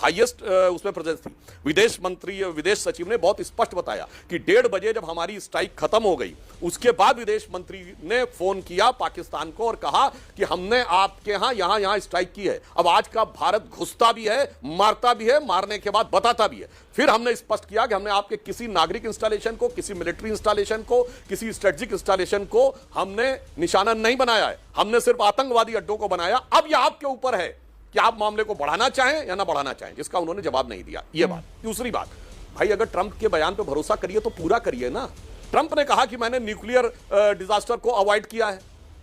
Highest उसमें presence थी। विदेश सचिव ने बहुत स्पष्ट बताया कि 1:30 बजे जब हमारी स्ट्राइक खत्म हो गई, उसके बाद विदेश मंत्री ने फोन किया पाकिस्तान को और कहा कि हमने आपके यहां स्ट्राइक की है। अब आज का भारत घुसता भी है, मारता भी है, मारने के बाद बताता भी है। फिर हमने स्पष्ट किया कि हमने आपके किसी नागरिक इंस्टॉलेशन को, किसी मिलिट्री इंस्टॉलेशन को, किसी स्ट्रेटेजिक इंस्टॉलेशन को हमने निशाना नहीं बनाया है, हमने सिर्फ आतंकवादी अड्डों को बनाया। अब यह आपके ऊपर है कि आप मामले को बढ़ाना चाहें या ना बढ़ाना चाहें, जिसका उन्होंने जवाब नहीं दिया। यह बात। दूसरी बात, भाई अगर ट्रंप के बयान पे भरोसा करिए तो पूरा करिए ना। ट्रंप ने कहा कि मैंने न्यूक्लियर डिजास्टर को अवॉइड किया है,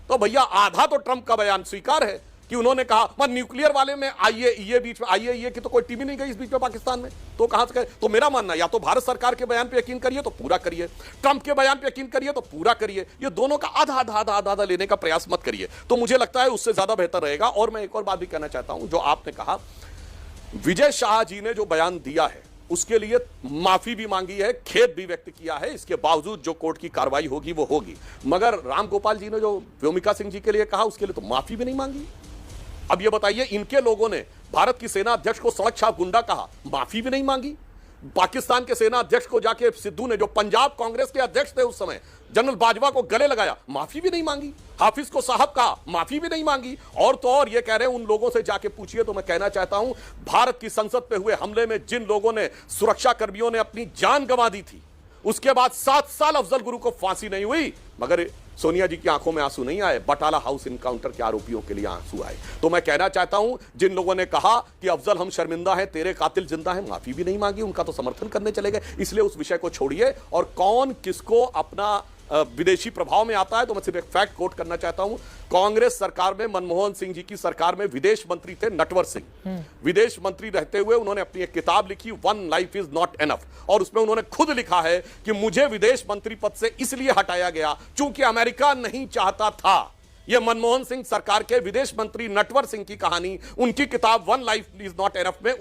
तो भैया आधा तो ट्रंप का बयान स्वीकार है कि उन्होंने कहा न्यूक्लियर वाले में आईएईए बीच में, आईएईए की तो कोई टीम ही नहीं गई इस बीच में पाकिस्तान में, तो कहां से? तो मेरा मानना या तो भारत सरकार के बयान पे यकीन करिए तो पूरा करिए, ट्रंप के बयान पे यकीन करिए तो पूरा करिए। ये दोनों का आधा आधा आधा आधा आधा लेने का प्रयास मत करिए, तो मुझे लगता है उससे ज्यादा बेहतर रहेगा। और मैं एक और बात भी कहना चाहता हूं, जो आपने कहा विजय शाह जी ने जो बयान दिया है उसके लिए माफी भी मांगी है, खेद भी व्यक्त किया है, इसके बावजूद जो कोर्ट की कार्रवाई होगी वो होगी। मगर रामगोपाल जी ने जो व्योमिका सिंह जी के लिए कहा उसके लिए तो माफी भी नहीं मांगी। अब ये बताइए, इनके लोगों ने भारत की सेना अध्यक्ष को सड़क छाप गुंडा कहा, माफी भी नहीं मांगी। पाकिस्तान के सेना अध्यक्ष को जाके सिद्धू ने, जो पंजाब कांग्रेस के अध्यक्ष थे उस समय, जनरल बाजवा को गले लगाया, माफी भी नहीं मांगी। हाफिज को साहब कहा, माफी भी नहीं मांगी। और तो और ये कह रहे हैं उन लोगों से जाके पूछिए। तो मैं कहना चाहता हूं, भारत की संसद पे हुए हमले में जिन लोगों ने, सुरक्षा कर्मियों ने अपनी जान गंवा दी थी, उसके बाद 7 साल अफजल गुरु को फांसी नहीं हुई, मगर सोनिया जी की आंखों में आंसू नहीं आए, बटाला हाउस इनकाउंटर के आरोपियों के लिए आंसू आए। तो मैं कहना चाहता हूं, जिन लोगों ने कहा कि अफजल हम शर्मिंदा हैं, तेरे कातिल जिंदा हैं, माफी भी नहीं मांगी, उनका तो समर्थन करने चले गए। इसलिए उस विषय को छोड़िए। और कौन किसको अपना विदेशी प्रभाव में आता है, तो मैं सिर्फ एक फैक्ट कोट करना चाहता हूं। कांग्रेस सरकार में, मनमोहन सिंह जी की सरकार में विदेश मंत्री थे नटवर सिंह। विदेश मंत्री रहते हुए उन्होंने अपनी एक किताब लिखी, one life is not enough, और उसमें उन्होंने खुद लिखा है कि मुझे विदेश मंत्री पद से इसलिए हटाया गया क्योंकि अमेरिका नहीं चाहता था। यह मनमोहन सिंह सरकार के विदेश मंत्री नटवर सिंह की कहानी, उनकी किताब one life is not enough में